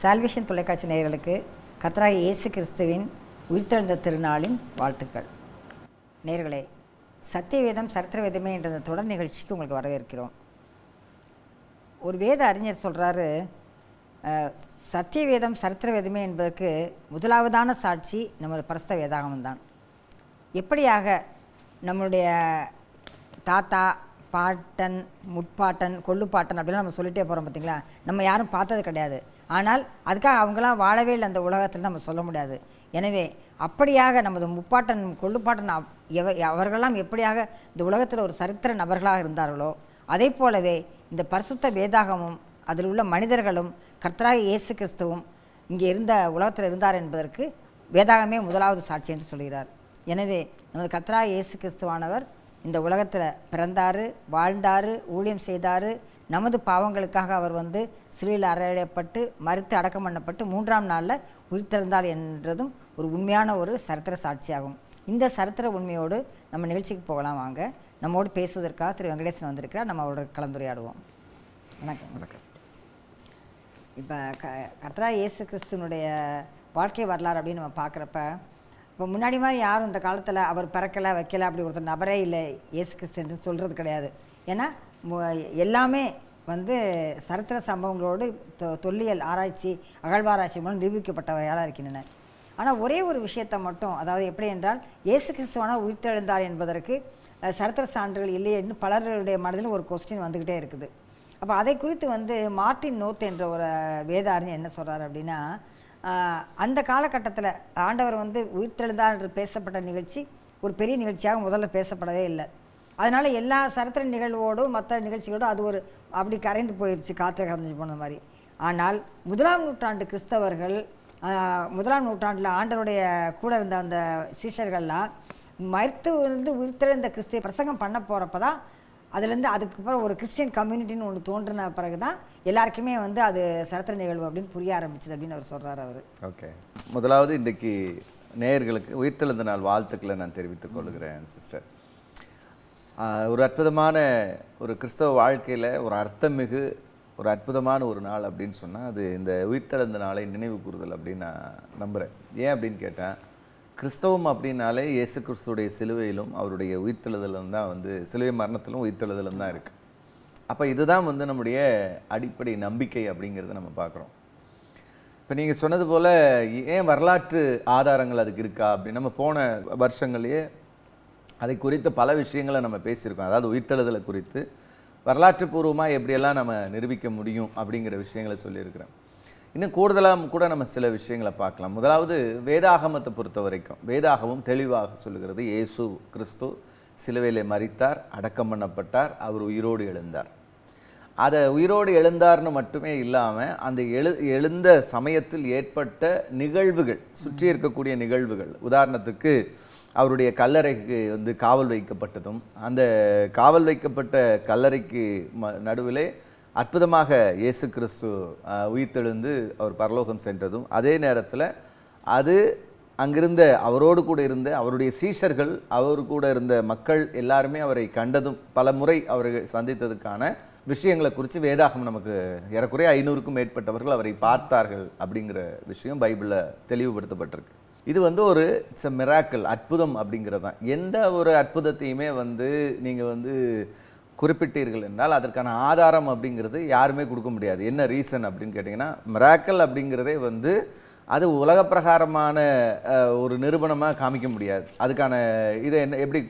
Salvation தொலைக்காட்சி நேயர்களுக்கு கர்த்தராகிய இயேசு கிறிஸ்துவின் உயிர்த்தெழுந்த திருநாளின் வாழ்த்துக்கள். நேயர்களே, சத்தியவேதம் சரித்திர வேதமே என்ற இந்த தொடர் நிகழ்ச்சிக்கு உங்களுக்கு வரவேற்கிறோம். ஒரு வேத அறிஞர் சொல்கிறாரு, சத்தியவேதம் சரித்திர வேதமே என்பதற்கு முதலாவதான சாட்சி நம்ம பரிசுத்த வேதாகமம் தான். எப்படியாக நம்மளுடைய தாத்தா, பாட்டன், முட்பாட்டன், கொள்ளுப்பாட்டன் அப்படிலாம் நம்ம சொல்லிகிட்டே போகிறோம் பார்த்தீங்களா. நம்ம யாரும் பார்த்தது கிடையாது. ஆனால் அதுக்காக அவங்களாம் வாழவே இல்லை அந்த உலகத்தில் நம்ம சொல்ல முடியாது. எனவே அப்படியாக நமது முப்பாட்டன், கொள்ளுப்பாட்டன் அவர்களெல்லாம் எப்படியாக இந்த உலகத்தில் ஒரு சரித்திர நபர்களாக இருந்தார்களோ, அதே போலவே இந்த பரிசுத்த வேதாகமும் அதில் உள்ள மனிதர்களும் கர்த்தராகிய இயேசு கிறிஸ்துவும் இங்கே இருந்த உலகத்தில் இருந்தார் என்பதற்கு வேதாகமே முதலாவது சாட்சி என்று சொல்கிறார். எனவே நமது கர்த்தராகிய இயேசு கிறிஸ்துவானவர் இந்த உலகத்தில் பிறந்தார், வாழ்ந்தார், ஊழியம் செய்தார். நமது பாவங்களுக்காக அவர் சிலுவையில் அறையப்பட்டு மரித்து அடக்கம் பண்ணப்பட்டு 3ஆம் நாளில் உயிர்த்தெழுந்தார் என்றதும் ஒரு உண்மையான ஒரு சரித்திர சாட்சியாகும். இந்த சரித்திர உண்மையோடு நம்ம நிகழ்ச்சிக்கு போகலாம். வாங்க. நம்மோடு பேசுவதற்காக திரு வெங்கடேசன் வந்திருக்கிறார். நம்ம அவரோட கலந்துரையாடுவோம். வணக்கம். வணக்கம். இப்போ கர்த்தராகிய இயேசு கிறிஸ்துவனுடைய வாழ்க்கை வரலாறு அப்படின்னு நம்ம பார்க்குறப்ப, இப்போ முன்னாடி மாதிரி யாரும் இந்த காலத்தில் அவர் பிறக்கலை வைக்கலை அப்படி ஒருத்தர் நபரே இல்லை இயேசு கிறிஸ்து சொல்கிறது கிடையாது. ஏன்னா எல்லாமே சரித்திர சம்பவங்களோடு தொல்லியல் ஆராய்ச்சி, அகழ்வாராய்ச்சி மூலம் நிரூபிக்கப்பட்டவையாக இருக்கின்றன. ஆனால் ஒரே ஒரு விஷயத்தை மட்டும், அதாவது எப்படி என்றால் இயேசு கிறிஸ்துவான உயிர்த்தெழுந்தார் என்பதற்கு சரித்திர சான்றுகள் இல்லைன்னு பலருடைய மனதிலும் ஒரு கொஸ்டின் வந்துக்கிட்டே இருக்குது. அப்போ அதை குறித்து மார்ட்டின் நோத் என்ற ஒரு வேத அறிஞர் என்ன சொல்கிறார் அப்படின்னா, அந்த காலகட்டத்தில் ஆண்டவர் உயிர்த்தெழுந்தார் என்று பேசப்பட்ட நிகழ்ச்சி ஒரு பெரிய நிகழ்ச்சியாக முதல்ல பேசப்படவே இல்லை. அதனால் எல்லா சரித்திர நிகழ்வோடும் மற்ற நிகழ்ச்சிகளோடும் அது ஒரு அப்படி கரைந்து போயிடுச்சு, காற்று கரைஞ்சி போன மாதிரி. ஆனால் 1ஆம் நூற்றாண்டு கிறிஸ்தவர்கள், 1ஆம் நூற்றாண்டில் ஆண்டவருடைய கூட இருந்த அந்த சீஷர்கள்லாம் மரித்து உயிர்த்தெழுந்த கிறிஸ்துவை பிரசங்கம் பண்ண போகிறப்ப தான் அதுலேருந்து அதுக்கப்புறம் ஒரு கிறிஸ்டியன் கம்யூனிட்டின்னு ஒன்று தோன்றின பிறகு தான் எல்லாருக்குமே அது சரித்திர நிகழ்வு அப்படின்னு புரிய ஆரம்பிச்சது அப்படின்னு அவர் சொல்கிறார். அவர் ஓகே. முதலாவது இன்றைக்கு நேயர்களுக்கு உயிர்த்தெழுந்த நாள் வாழ்த்துக்களை நான் தெரிவித்துக் கொள்கிறேன் சிஸ்டர். ஒரு அற்புதமான ஒரு கிறிஸ்தவ வாழ்க்கையில் ஒரு அர்த்தமிகு ஒரு அற்புதமான ஒரு நாள் அப்படின்னு சொன்னால் அது இந்த உயிர்த்தெழுந்த நாளை நினைவு கூறுதல் அப்படின்னு நான் நம்புகிறேன். ஏன் அப்படின்னு கேட்டேன், கிறிஸ்தவம் அப்படின்னாலே இயேசு கிறிஸ்துடைய சிலுவையிலும் அவருடைய உயிர்த்தெழுதலும் தான் சிலுவை மரணத்திலும் உயிர்த்தெழுதலும் தான் இருக்குது. அப்போ இதுதான் நம்முடைய அடிப்படை நம்பிக்கை அப்படிங்கிறத நம்ம பார்க்குறோம். இப்போ நீங்கள் சொன்னது போல் ஏன் வரலாற்று ஆதாரங்கள் அதுக்கு இருக்கா அப்படின்னு நம்ம போன வருஷங்களையே அதை குறித்த பல விஷயங்களை நம்ம பேசியிருக்கோம். அதாவது உயிர்த்தெழுதலை குறித்து வரலாற்று பூர்வமாக எப்படியெல்லாம் நம்ம நிரூபிக்க முடியும் அப்படிங்கிற விஷயங்களை சொல்லியிருக்கிறேன். இன்னும் கூடுதலாக கூட நம்ம சில விஷயங்களை பார்க்கலாம். முதலாவது வேதாகமத்தை பொறுத்த வரைக்கும் வேதாகமம் தெளிவாக சொல்லுகிறது, இயேசு கிறிஸ்து சிலுவையிலே மரித்தார், அடக்கம் பண்ணப்பட்டார், அவர் உயிரோடு எழுந்தார். அதை உயிரோடு எழுந்தார்னு மட்டுமே இல்லாமல் அந்த எழுந்த சமயத்தில் ஏற்பட்ட நிகழ்வுகள், சுற்றி இருக்கக்கூடிய நிகழ்வுகள், உதாரணத்துக்கு அவருடைய கல்லறைக்கு காவல் வைக்கப்பட்டதும், அந்த காவல் வைக்கப்பட்ட கல்லறைக்கு நடுவிலே அற்புதமாக இயேசு கிறிஸ்து உயிர்த்தெழுந்து அவர் பரலோகம் சென்றதும், அதே நேரத்தில் அது அங்கிருந்த அவரோடு கூட இருந்த அவருடைய சீஷர்கள், அவரு கூட இருந்த மக்கள் எல்லாருமே அவரை கண்டதும், பல முறை அவரை சந்தித்ததுக்கான விஷயங்களை குறித்து வேதாகமம் நமக்கு ஏறக்குறைய 500க்கும் மேற்பட்டவர்கள் அவரை பார்த்தார்கள் அப்படிங்கிற விஷயம் பைபிளில் தெளிவுபடுத்தப்பட்டிருக்கு. இது ஒரு இட்ஸ் எ மிராக்கிள், அற்புதம் அப்படிங்கிறது தான். எந்த ஒரு அற்புதத்தையுமே நீங்கள் குறிப்பிட்டீர்கள் என்றால் அதற்கான ஆதாரம் அப்படிங்கிறது யாருமே கொடுக்க முடியாது. என்ன ரீசன் அப்படின்னு கேட்டிங்கன்னா, மிராக்கிள் அப்படிங்கிறதே அது உலக பிரகாரமான ஒரு நிரூபணமாக காமிக்க முடியாது. அதுக்கான இதை எப்படி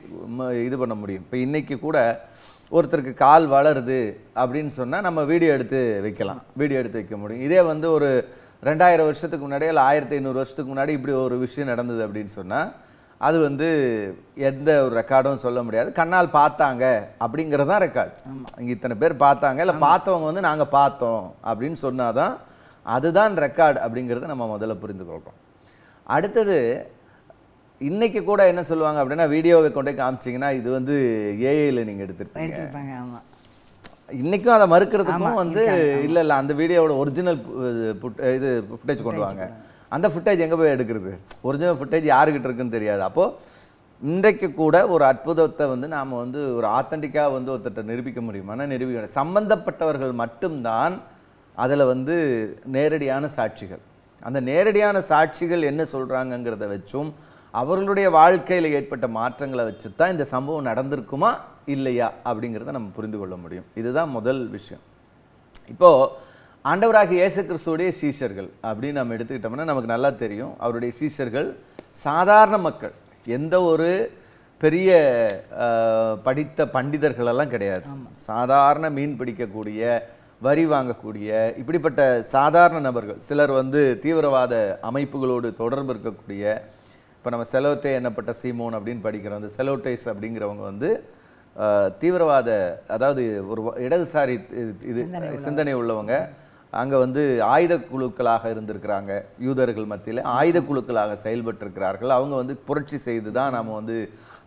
இது பண்ண முடியும்? இப்போ இன்றைக்கி கூட ஒருத்தருக்கு கால் வளருது அப்படின்னு சொன்னால் நம்ம வீடியோ எடுத்து வைக்கலாம், வீடியோ எடுத்து வைக்க முடியும். இதே ஒரு 2000 வருஷத்துக்கு முன்னாடி இல்லை 1500 வருஷத்துக்கு முன்னாடி இப்படி ஒரு விஷயம் நடந்தது அப்படின்னு சொன்னால் அது எந்த ஒரு ரெக்கார்டும் சொல்ல முடியாது. கண்ணால் பார்த்தாங்க அப்படிங்கிறது தான் ரெக்கார்டு. இங்கே இத்தனை பேர் பார்த்தாங்க, இல்லை பார்த்தவங்க நாங்கள் பார்த்தோம் அப்படின்னு சொன்னாதான் அதுதான் ரெக்கார்டு அப்படிங்கிறத நம்ம முதல்ல புரிந்து கொள்கிறோம். அடுத்தது இன்னைக்கு கூட என்ன சொல்லுவாங்க அப்படின்னா, வீடியோவை கொண்டே காமிச்சிங்கன்னா இது ஏஐயில் நீங்கள் எடுத்துருப்பீங்க. ஆமாம், இன்றைக்கும் அதை மறுக்கிறதுக்கும் இல்லை இல்லை அந்த வீடியோவோட ஒரிஜினல் இது ஃபுட்டேஜ் கொண்டு வாங்க. அந்த ஃபுட்டேஜ் எங்கே போய் எடுக்கிறது? ஒரிஜினல் ஃபுட்டேஜ் யாருக்கிட்ட இருக்குன்னு தெரியாது. அப்போது இன்றைக்கு கூட ஒரு அற்புதத்தை நாம் ஒரு ஆத்தென்டிக்காக ஒருத்தர்கிட்ட நிரூபிக்க முடியுமானா நிரூபிக்க சம்பந்தப்பட்டவர்கள் மட்டும்தான் அதில் வந்து நேரடியான சாட்சிகள். அந்த நேரடியான சாட்சிகள் என்ன சொல்கிறாங்கங்கிறத வச்சும் அவர்களுடைய வாழ்க்கையில் ஏற்பட்ட மாற்றங்களை வச்சு தான் இந்த சம்பவம் நடந்திருக்குமா இல்லையா அப்படிங்கிறத நம்ம புரிந்து கொள்ள முடியும். இதுதான் முதல் விஷயம். இப்போது ஆண்டவராகிய இயேசு கிறிஸ்துவுடைய சீஷர்கள் அப்படின்னு நம்ம எடுத்துக்கிட்டோம்னா நமக்கு நல்லா தெரியும், அவருடைய சீஷர்கள் சாதாரண மக்கள், எந்த ஒரு பெரிய படித்த பண்டிதர்களெல்லாம் கிடையாது. சாதாரண மீன் பிடிக்கக்கூடிய, வரி வாங்கக்கூடிய, இப்படிப்பட்ட சாதாரண நபர்கள். சிலர் வந்து தீவிரவாத அமைப்புகளோடு தொடர்பு இருக்கக்கூடிய, இப்போ நம்ம செலோட்டே என்னப்பட்ட சீமோன் அப்படின்னு படிக்கிறோம். அந்த செலோட்டேஸ் அப்படிங்கிறவங்க வந்து தீவிரவாத, அதாவது ஒரு இடதுசாரி இது சிந்தனை உள்ளவங்க. அங்கே வந்து ஆயுத குழுக்களாக இருந்திருக்கிறாங்க, யூதர்கள் மத்தியில் ஆயுத குழுக்களாக செயல்பட்டிருக்கிறார்கள். அவங்க வந்து புரட்சி செய்து தான் நாம் வந்து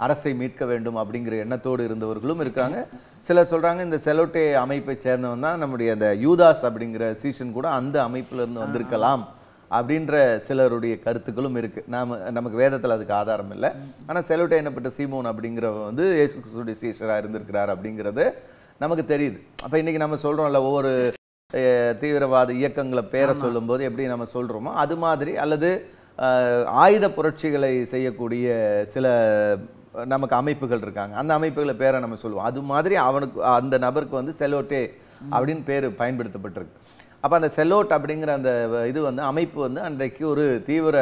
அரசை மீட்க வேண்டும் அப்படிங்கிற எண்ணத்தோடு இருந்தவர்களும் இருக்காங்க. சிலர் சொல்கிறாங்க இந்த செலோட்டே அமைப்பை சேர்ந்தவன் தான் நம்முடைய அந்த யூதாஸ் அப்படிங்கிற சீசன் கூட அந்த அமைப்பிலிருந்து வந்திருக்கலாம் அப்படின்ற சிலருடைய கருத்துக்களும் இருக்குது. நமக்கு வேதத்தில் அதுக்கு ஆதாரம் இல்லை. ஆனால் செலோட்டே என்னப்பட்ட சீமோன் அப்படிங்கிறவன் வந்து இயேசு கிறிஸ்துவுடைய சீஷராக இருந்திருக்கிறார் அப்படிங்கிறது நமக்கு தெரியுது. அப்போ இன்றைக்கி நம்ம சொல்கிறோம்ல, ஒவ்வொரு தீவிரவாத இயக்கங்களை பேரை சொல்லும்போது எப்படி நம்ம சொல்கிறோமோ அது மாதிரி, அல்லது ஆயுத புரட்சிகளை செய்யக்கூடிய சில நமக்கு அமைப்புகள் இருக்காங்க, அந்த அமைப்புகளை பேரை நம்ம சொல்லுவோம். அது மாதிரி அவனுக்கு, அந்த நபருக்கு வந்து செலோட்டே அப்படின்னு பேர் பயன்படுத்தப்பட்டிருக்கு. அப்போ அந்த செலோட் அப்படிங்கிற அந்த இது வந்து அமைப்பு வந்து அன்றைக்கு ஒரு தீவிர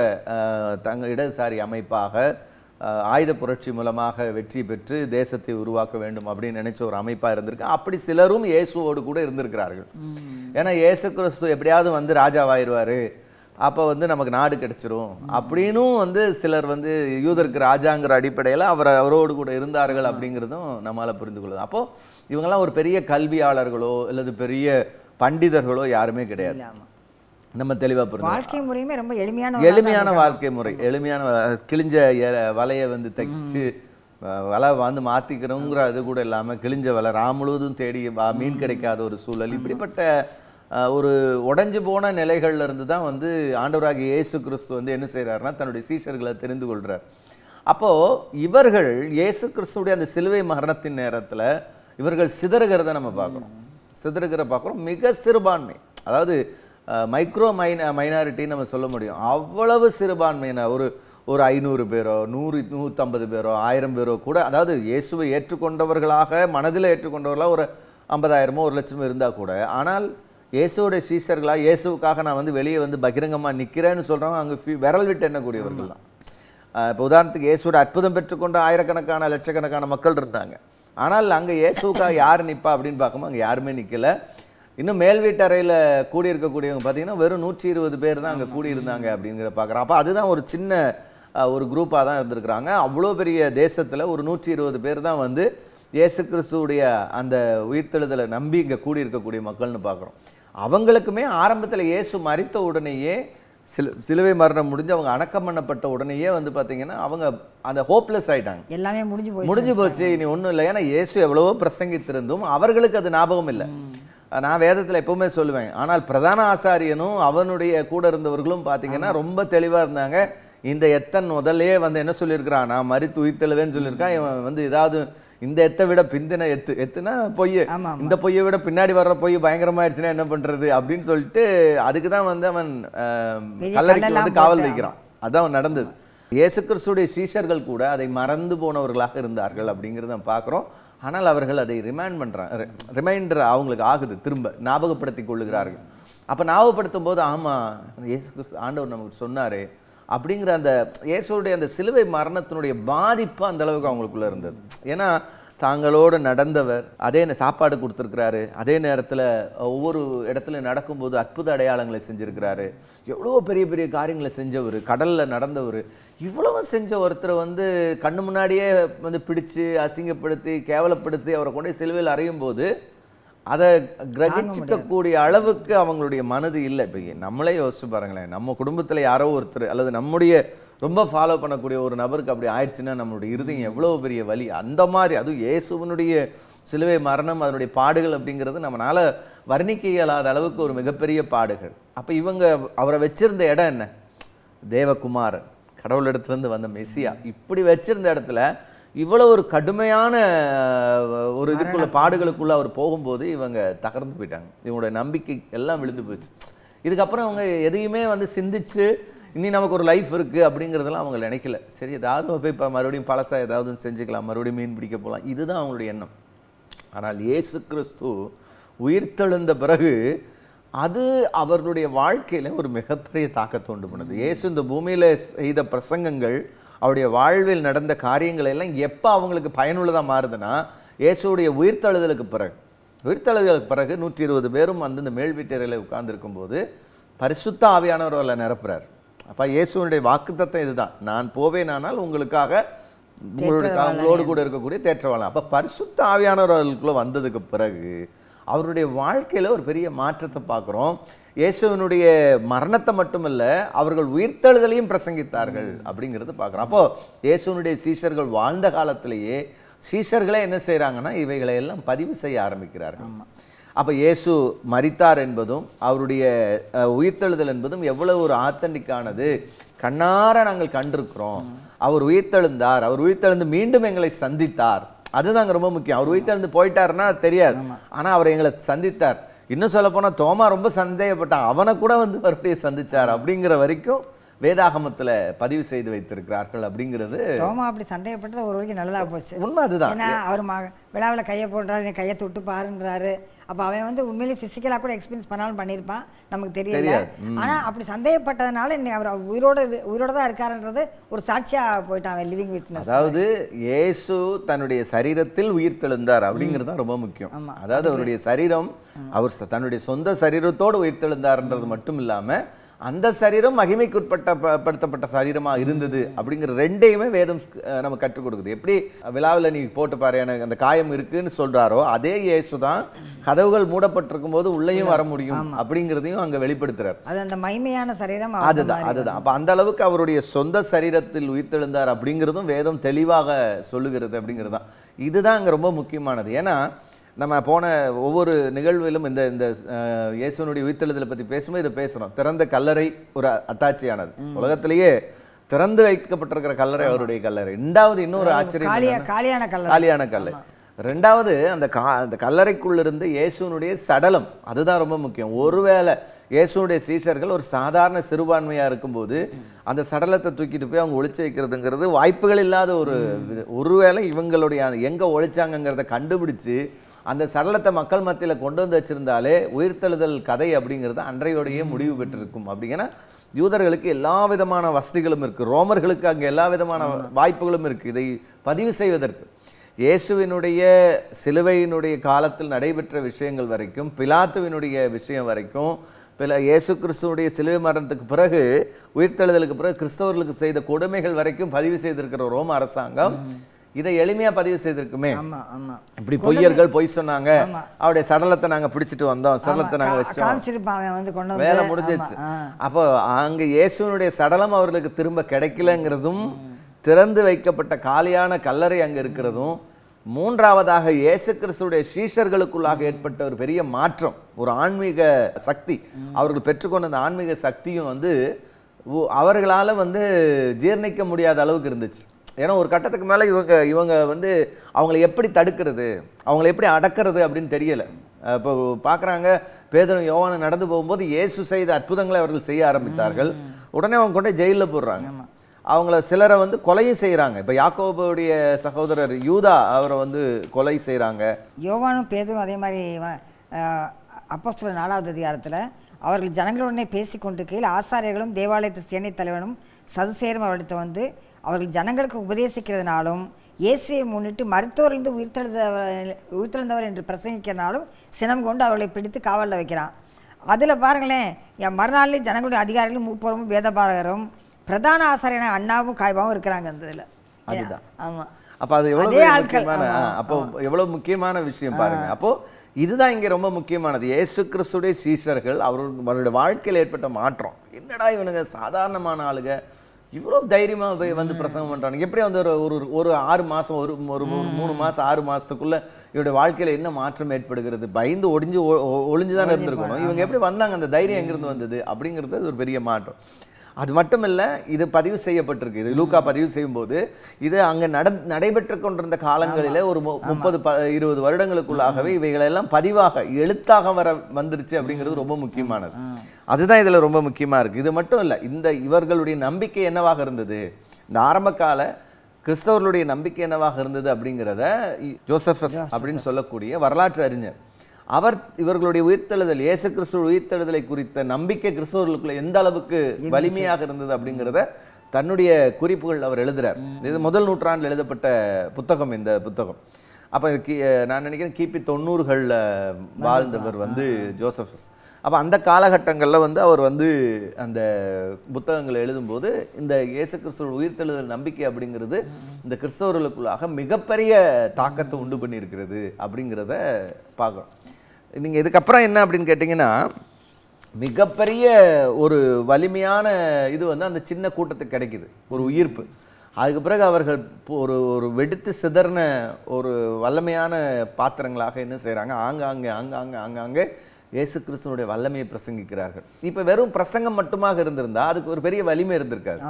இடதுசாரி அமைப்பாக ஆயுத புரட்சி மூலமாக வெற்றி பெற்று தேசத்தை உருவாக்க வேண்டும் அப்படின்னு நினைச்ச ஒரு அமைப்பாக இருந்திருக்கு. அப்படி சிலரும் இயேசுவோடு கூட இருந்திருக்கிறார்கள். ஏன்னா இயேசு கிறிஸ்து எப்படியாவது வந்து ராஜாவாயிருவார், அப்போ வந்து நமக்கு நாடு கிடைச்சிரும் அப்படின்னும் வந்து சிலர் வந்து யூதருக்கு ராஜாங்கிற அடிப்படையில் அவரோடு கூட இருந்தார்கள் அப்படிங்கிறதும் நம்மளால் புரிந்து கொள்ளலாம். அப்போது இவங்கெல்லாம் ஒரு பெரிய கல்வியாளர்களோ அல்லது பெரிய பண்டிதர்களோ யாருமே கிடையாது. நம்ம தெளிவாக புரிஞ்சு, வாழ்க்கை முறையுமே ரொம்ப எளிமையான வாழ்க்கை முறை, எளிமையான கிழிஞ்ச வலையை வந்து தைச்சு வலை வந்து மாற்றிக்கிறோங்கிற அது கூட இல்லாமல் கிழிஞ்ச வலை முழுவதும் தேடி மீன் கிடைக்காத ஒரு சூழல், இப்படிப்பட்ட ஒரு உடைஞ்சு போன நிலைகள்ல இருந்து தான் வந்து ஆண்டவராகிய இயேசு கிறிஸ்து வந்து என்ன செய்கிறாருன்னா தன்னுடைய சீஷர்களை தெரிந்து கொள்கிறார். அப்போது இவர்கள் இயேசு கிறிஸ்துடைய அந்த சிலுவை மரணத்தின் நேரத்தில் இவர்கள் சிதறுகிறத நம்ம பார்க்குறோம். பார்க்குறோம் மிக சிறுபான்மை, அதாவது மைக்ரோ மைனாரிட்டின்னு நம்ம சொல்ல முடியும். அவ்வளவு சிறுபான்மையின ஒரு 500 பேரோ 150 பேரோ 1000 பேரோ கூட, அதாவது இயேசுவை ஏற்றுக்கொண்டவர்களாக மனதில் ஏற்றுக்கொண்டவர்களாக ஒரு 50,000 1 லட்சம் இருந்தால் கூட, ஆனால் இயேசுவோடைய சீஷர்களாக இயேசுவுக்காக நான் வந்து வெளியே வந்து பகிரங்கமாக நிற்கிறேன்னு சொல்கிறவங்க அங்கே விரல் விட்டு எண்ணக்கூடியவர்கள் தான். இப்போ உதாரணத்துக்கு இயேசுவோட அற்புதம் பெற்றுக்கொண்ட ஆயிரக்கணக்கான லட்சக்கணக்கான மக்கள் இருந்தாங்க. ஆனால் அங்கே இயேசுக்காக யார் நிற்பா அப்படின்னு பார்க்கும்போது அங்கே யாருமே நிற்கலை. இன்னும் மேல் வீட்டறையில் கூடியிருக்கக்கூடியவங்க பார்த்தீங்கன்னா வெறும் 120 பேர் தான் அங்கே கூடியிருந்தாங்க அப்படிங்கிற பார்க்குறோம். அப்போ அதுதான் ஒரு சின்ன ஒரு குரூப்பாக தான் இருந்திருக்கிறாங்க. அவ்வளோ பெரிய தேசத்தில் ஒரு 120 பேர் தான் வந்து இயேசு கிறிஸ்துவுடைய அந்த உயிர்த்தெழுதலை நம்பி இங்கே கூடியிருக்கக்கூடிய மக்கள்னு பார்க்குறோம். அவங்களுக்குமே ஆரம்பத்தில் இயேசு மரித்த உடனேயே சிலுவை மரணம் முடிஞ்சு அவங்க அடக்கம் பண்ணப்பட்ட உடனேயே வந்து பார்த்தீங்கன்னா அவங்க அந்த ஹோப்லெஸ் ஆகிட்டாங்க. எல்லாமே முடிஞ்சு போச்சு, இனி ஒன்றும் இல்லை. ஏன்னா இயேசு எவ்வளவோ பிரசங்கித்திருந்தும் அவர்களுக்கு அது ஞாபகம் இல்லை. நான் வேதத்தில் எப்பவுமே சொல்லுவேன், ஆனால் பிரதான ஆசாரியனும் அவனுடைய கூட இருந்தவர்களும் பார்த்தீங்கன்னா ரொம்ப தெளிவாக இருந்தாங்க. இந்த எத்தன் முதல்லே வந்து என்ன சொல்லியிருக்கிறான், நான் மரித்து உயிர்த்தெழுவேன்னு சொல்லியிருக்கான். இவன் வந்து ஏதாவது இந்த எத்தை விட பிந்தின எத்துனா பொய், இந்த பொய்யை விட பின்னாடி வர்ற பொய் பயங்கரமாயிடுச்சுன்னா என்ன பண்றது அப்படின்னு சொல்லிட்டு அதுக்கு தான் வந்து அவன் கல்லறைக்கு வந்து காவல் வைக்கிறான். அதான் அவன் நடந்தது. இயேசு கிறிஸ்துடைய சீஷர்கள் கூட அதை மறந்து போனவர்களாக இருந்தார்கள் அப்படிங்கிறத நம்ம பார்க்குறோம். ஆனால் அவர்கள் அதை ரிமைண்டர் அவங்களுக்கு ஆகுது, திரும்ப ஞாபகப்படுத்தி கொள்ளுகிறார்கள். அப்போ ஞாபகப்படுத்தும் போது ஆமாம் இயேசு கிறிஸ்து ஆண்டவர் நமக்கு சொன்னார் அப்படிங்கிற அந்த இயேசுடைய அந்த சிலுவை மரணத்தினுடைய பாதிப்பு அந்த அளவுக்கு அவங்களுக்குள்ள இருந்தது. ஏன்னா தாங்களோடு நடந்தவர், அதே சாப்பாடு கொடுத்துருக்கிறாரு, அதே நேரத்தில் ஒவ்வொரு இடத்துல நடக்கும்போது அற்புத அடையாளங்களை செஞ்சுருக்கிறாரு, எவ்வளோ பெரிய பெரிய காரியங்களை செஞ்சவர், கடலில் நடந்தவர், இவ்வளவு செஞ்ச ஒருத்தரை வந்து கண்ணு முன்னாடியே வந்து பிடிச்சு அசிங்கப்படுத்தி கேவலப்படுத்தி அவரை கொண்டு சிலுவையில் அறையும் போது அதை கிரகிச்சிக்கக்கூடிய அளவுக்கு அவங்களுடைய மனது இல்லை. இப்போ நம்மளே யோசிச்சு பாருங்களேன், நம்ம குடும்பத்தில் யாரோ ஒருத்தர் அல்லது நம்முடைய ரொம்ப ஃபாலோ பண்ணக்கூடிய ஒரு நபருக்கு அப்படி ஆயிடுச்சுன்னா நம்மளுடைய இருதயம் எவ்வளோ பெரிய வலி. அந்த மாதிரி அதுவும் இயேசுவனுடைய சிலுவை மரணம் அதனுடைய பாடுகள் அப்படிங்கிறது நம்மளால் வர்ணிக்க இயலாத அளவுக்கு ஒரு மிகப்பெரிய பாடுகள். அப்போ இவங்க அவரை வச்சிருந்த இடம் என்ன, தேவகுமாரன், கடவுளிடத்துலேருந்து வந்த மெசியா, இப்படி வச்சிருந்த இடத்துல இவ்வளோ ஒரு கடுமையான ஒரு இதுக்குள்ள பாடுகளுக்குள்ள அவர் போகும்போது இவங்க தகர்ந்து போயிட்டாங்க. இவங்களுடைய நம்பிக்கை எல்லாம் விழுந்து போயிடுச்சு. இதுக்கப்புறம் அவங்க எதையுமே வந்து சிந்திச்சு இனி நமக்கு ஒரு லைஃப் இருக்குது அப்படிங்கிறதெல்லாம் அவங்க நினைக்கல. சரி, ஏதாவது போய் இப்போ மறுபடியும் பழசாக ஏதாவது செஞ்சுக்கலாம், மறுபடியும் மீன் பிடிக்க போகலாம், இதுதான் அவங்களுடைய எண்ணம். ஆனால் இயேசு கிறிஸ்து உயிர்த்தெழுந்த பிறகு அது அவர்களுடைய வாழ்க்கையில ஒரு மிகப்பெரிய தாக்கத்தை உண்டு பண்ணுது. இயேசு இந்த பூமியில செய்த பிரசங்கங்கள், அவருடைய வாழ்வில் நடந்த காரியங்கள் எல்லாம் எப்போ அவங்களுக்கு பயனுள்ளதாக மாறுதுன்னா இயேசுடைய உயிர்த்தெழுதலுக்கு பிறகு. உயிர்த்தெழுதலுக்கு பிறகு 120 பேரும் வந்து இந்த மேல் வீட்டறையில் உட்கார்ந்துருக்கும் போது பரிசுத்த ஆவியானவர்களை நிரப்புறார். அப்போ இயேசுடைய வாக்குத்தத்தம் இதுதான், நான் போவேனானால் உங்களுக்காக உங்களோடு கூட இருக்கக்கூடிய தேற்றவாளன். அப்போ பரிசுத்த ஆவியானவர்களுக்குள்ள வந்ததுக்கு பிறகு அவருடைய வாழ்க்கையில் ஒரு பெரிய மாற்றத்தை பார்க்குறோம். இயேசுவினுடைய மரணத்தை மட்டுமல்ல, அவர்கள் உயிர்த்தெழுதலையும் பிரசங்கித்தார்கள் அப்படிங்கிறது பார்க்குறோம். அப்போது இயேசுவினுடைய சீஷர்கள் வாழ்ந்த காலத்திலேயே சீஷர்களே என்ன செய்கிறாங்கன்னா இவைகளை எல்லாம் பதிவு செய்ய ஆரம்பிக்கிறார்கள். அப்போ இயேசு மரித்தார் என்பதும் அவருடைய உயிர்த்தெழுதல் என்பதும் எவ்வளவு ஒரு ஆத்தன்டிக்கானது, கண்ணார நாங்கள் கண்டிருக்கிறோம். அவர் உயிர்த்தெழுந்தார், அவர் உயிர்த்தெழுந்து மீண்டும் எங்களை சந்தித்தார், அதுதாங்க ரொம்ப முக்கியம். அவர் உயிர்த்தெழுந்து போயிட்டாருன்னா தெரியாது, ஆனால் அவர் எங்களை சந்தித்தார். இன்னும் சொல்ல போனால் தோமா ரொம்ப சந்தேகப்பட்டான், அவனை கூட வந்து மறுபடியும் சந்திச்சார் அப்படிங்கிற வரைக்கும் வேதாகமத்தில் பதிவு செய்து வைத்திருக்கிறார்கள். அப்படிங்கிறது தோமா அப்படி சந்தேகப்பட்டது ஒரு வரைக்கும் நல்லதா போச்சு. உண்மை அதுதான். ஏன்னா அவர் விழாவில் கையை போடுறாரு, கையை தொட்டு பாருன்றாரு. அப்போ அவன் வந்து உண்மையிலேயே ஃபிசிக்கலாக கூட எக்ஸ்பீரியன்ஸ் பண்ணாலும் பண்ணியிருப்பான், நமக்கு தெரியல. ஆனால் அப்படி சந்தேகப்பட்டதுனால இன்னைக்கு அவர் உயிரோட தான் இருக்காருன்றது ஒரு சாட்சியாக போயிட்டான், லிவிங் விட்னஸ். அதாவது இயேசு தன்னுடைய சரீரத்தில் உயிர்த்தெழுந்தார் அப்படிங்கிறது தான் ரொம்ப முக்கியம். அதாவது அவருடைய சரீரம், அவர் தன்னுடைய சொந்த சரீரத்தோடு உயிர்த்தெழுந்தார்ன்றது மட்டும் இல்லாமல் அந்த சரீரம் மகிமைக்குட்பட்ட சரீரமாக இருந்தது அப்படிங்கிற ரெண்டையுமே வேதம் நம்ம கற்றுக் கொடுக்குது. எப்படி விழாவில் நீ போட்டு பாரு எனக்கு அந்த காயம் இருக்குன்னு சொல்றாரோ, அதே இயேசு தான் கதவுகள் மூடப்பட்டிருக்கும் போது உள்ளேயும் வர முடியும் அப்படிங்கிறதையும் அங்கே வெளிப்படுத்துறார். அது அந்த மகிமையான சரீரம், அதுதான். அப்போ அந்த அளவுக்கு அவருடைய சொந்த சரீரத்தில் உயிர்த்தெழுந்தார் அப்படிங்கிறதும் வேதம் தெளிவாக சொல்லுகிறது அப்படிங்கிறது தான். இதுதான் அங்கே ரொம்ப முக்கியமானது. ஏன்னா நம்ம போன ஒவ்வொரு நிகழ்விலும் இந்த இந்த இயேசுனுடைய உயிர்த்தெழுதலை பற்றி பேசும்போது இதை பேசுகிறோம். திறந்த கல்லறை ஒரு அத்தாட்சியானது. உலகத்திலேயே திறந்து வைக்கப்பட்டிருக்கிற கல்லறை அவருடைய கல்லறை. ரெண்டாவது இன்னொரு ஆச்சரியம், காலியான கல்லறை. ரெண்டாவது அந்த கல்லறைக்குள்ள இருந்து இயேசுனுடைய சடலம், அதுதான் ரொம்ப முக்கியம். ஒருவேளை இயேசுனுடைய சீஷர்கள் ஒரு சாதாரண சிறுபான்மையாக இருக்கும்போது அந்த சடலத்தை தூக்கிட்டு போய் அவங்க ஒழிச்சு வைக்கிறதுங்கிறது வாய்ப்புகள் இல்லாத ஒருவேளை இவங்களுடைய எங்கே ஒழிச்சாங்கிறத கண்டுபிடிச்சு அந்த சடலத்தை மக்கள் மத்தியில் கொண்டு வந்து வச்சிருந்தாலே உயிர்த்தெழுதல் கதை அப்படிங்கிறது அன்றையோடையே முடிவு பெற்றிருக்கும். அப்படிங்கன்னா யூதர்களுக்கு எல்லா விதமான வசதிகளும் இருக்குது, ரோமர்களுக்கு அங்கே எல்லா விதமான வாய்ப்புகளும் இருக்குது இதை பதிவு செய்வதற்கு. இயேசுவினுடைய சிலுவையினுடைய காலத்தில் நடைபெற்ற விஷயங்கள் வரைக்கும், பிலாத்துவினுடைய விஷயம் வரைக்கும், இயேசு கிறிஸ்துவனுடைய சிலுவை மரணத்துக்கு பிறகு உயிர்த்தெழுதலுக்கு பிறகு கிறிஸ்தவர்களுக்கு செய்த கொடுமைகள் வரைக்கும் பதிவு செய்திருக்கிற ரோம அரசாங்கம் இதை எளிமையா பதிவு செய்திருக்குமே. இப்படி பொய்யர்கள் பொய் சொன்னாங்க, அவருடைய சடலத்தை நாங்க பிடிச்சிட்டு வந்தோம், சடலத்தை நாங்க வச்சோம், வேலை முடிஞ்சிச்சு. அப்போ அங்க இயேசுனுடைய சடலம் அவர்களுக்கு திரும்ப கிடைக்கலங்கிறதும், திறந்து வைக்கப்பட்ட காலியான கல்லறை அங்க இருக்கிறதும், மூன்றாவதாக இயேசு கிறிஸ்துடைய சீஷர்களுக்குள்ளாக ஏற்பட்ட ஒரு பெரிய மாற்றம், ஒரு ஆன்மீக சக்தி, அவர்கள் பெற்றுக்கொண்ட அந்த ஆன்மீக சக்தியும் வந்து அவர்களால வந்து ஜீர்ணிக்க முடியாத அளவுக்கு இருந்துச்சு. ஏன்னா ஒரு கட்டத்துக்கு மேலே இவங்க வந்து அவங்களை எப்படி தடுக்கிறது, அவங்களை எப்படி அடக்கிறது அப்படின்னு தெரியலை. இப்போ பார்க்குறாங்க, பேதுரு யோவானும் நடந்து போகும்போது இயேசு செய்த அற்புதங்களை அவர்கள் செய்ய ஆரம்பித்தார்கள். உடனே அவங்க கொண்டு ஜெயிலில் போடுறாங்க, அவங்கள சிலரை வந்து கொலையும் செய்கிறாங்க. இப்போ யாக்கோபுடைய சகோதரர் யூதா அவரை வந்து கொலை செய்கிறாங்க. யோவானும் பேதுரும் அதே மாதிரி அப்போஸ்தலர் 4வது அதிகாரத்தில் அவர்கள் ஜனங்களுடனே பேசி கொண்டிருக்கையில் ஆசாரியர்களும் தேவாலயத்து சேனை தலைவனும் சதுசேரும் அவர்கிட்ட வந்து அவர்கள் ஜனங்களுக்கு உபதேசிக்கிறதுனாலும் இயேசுவை முன்னிட்டு மருத்துவரிலிருந்து உயிர்த்தெழுந்தவர் என்று பிரசங்கிக்கிறனாலும் சினம் கொண்டு அவர்களை பிடித்து காவலில் வைக்கிறான். அதில் பாருங்களேன், என் மறுநாளில் ஜனங்களுடைய அதிகாரிகளும் மூப்பரும் வேதபாரகரும் பிரதான ஆசாரியன அண்ணாவும் காய்பாவும் இருக்கிறாங்க அந்த இதில். அதுதான். ஆமாம். அப்போ அது எவ்வளோ முக்கியமான விஷயம் பாருங்க. அப்போ இதுதான் இங்கே ரொம்ப முக்கியமானது. இயேசு கிறிஸ்துடைய சீஷர்கள் அவர்களுடைய வாழ்க்கையில் ஏற்பட்ட மாற்றம். என்னடா இவனுங்க சாதாரணமான ஆளுங்க இவ்வளோ தைரியமாக போய் வந்து பிரசங்கம் பண்ணுறாங்க, எப்படி வந்து ஒரு 6 மாதம் ஒரு 3 மாதம் 6 மாதத்துக்குள்ளே இவருடைய வாழ்க்கையில் என்ன மாற்றம் ஏற்படுகிறது, பயந்து ஒளிஞ்சு தான் இருந்திருக்கணும், இவங்க எப்படி வந்தாங்க, அந்த தைரியம் எங்கேருந்து வந்தது அப்படிங்கிறது ஒரு பெரிய மாற்றம். அது மட்டும் இல்லை, இது பதிவு செய்யப்பட்டிருக்கு. இது லூக்கா பதிவு செய்யும்போது இது அங்கே நடைபெற்று கொண்டிருந்த காலங்களில் ஒரு 30-20 வருடங்களுக்குள்ளாகவே இவைகளெல்லாம் பதிவாக எழுத்தாக வந்துருச்சு அப்படிங்கிறது ரொம்ப முக்கியமானது. அதுதான் இதில் ரொம்ப முக்கியமாக இருக்குது. இது மட்டும் இல்லை, இவர்களுடைய நம்பிக்கை என்னவாக இருந்தது, இந்த ஆரம்பகால கிறிஸ்தவர்களுடைய நம்பிக்கை என்னவாக இருந்தது அப்படிங்கிறத ஜோசபஸ் அப்படின்னு சொல்லக்கூடிய வரலாற்று அறிஞர் அவர் இவர்களுடைய உயிர்த்தெழுதல், இயேசு கிறிஸ்துவ உயிர்த்தெழுதலை குறித்த நம்பிக்கை கிறிஸ்தவர்களுக்குள்ள எந்த அளவுக்கு வலிமையாக இருந்தது அப்படிங்கிறத தன்னுடைய குறிப்புகள் அவர் எழுதுறார். இது முதல் நூற்றாண்டில் எழுதப்பட்ட புத்தகம் இந்த புத்தகம். அப்போ நான் நினைக்கிறேன் கிபி 90களில் வாழ்ந்தவர் ஜோசபஸ். அப்போ அந்த காலகட்டங்களில் அவர் அந்த புத்தகங்களை எழுதும்போது இந்த இயேசு கிறிஸ்துவ உயிர்த்தெழுதல் நம்பிக்கை அப்படிங்கிறது இந்த கிறிஸ்தவர்களுக்குள்ளாக மிகப்பெரிய தாக்கத்தை உண்டு பண்ணியிருக்கிறது அப்படிங்கிறத பார்க்குறோம். நீங்கள் இதுக்கப்புறம் என்ன அப்படின்னு கேட்டிங்கன்னா, மிகப்பெரிய ஒரு வலிமையான இது அந்த சின்ன கூட்டத்துக்கு கிடைக்குது, ஒரு உயிர்ப்பு. அதுக்கு பிறகு அவர்கள் ஒரு வெடித்து சிதறின ஒரு வல்லமையான பாத்திரங்களாக என்ன செய்கிறாங்க, ஆங்காங்கே இயேசு கிறிஸ்துவனுடைய வல்லமையை பிரசங்கிக்கிறார்கள். இப்போ வெறும் பிரசங்கம் மட்டுமாக இருந்திருந்தா அதுக்கு ஒரு பெரிய வலிமை இருந்திருக்காது.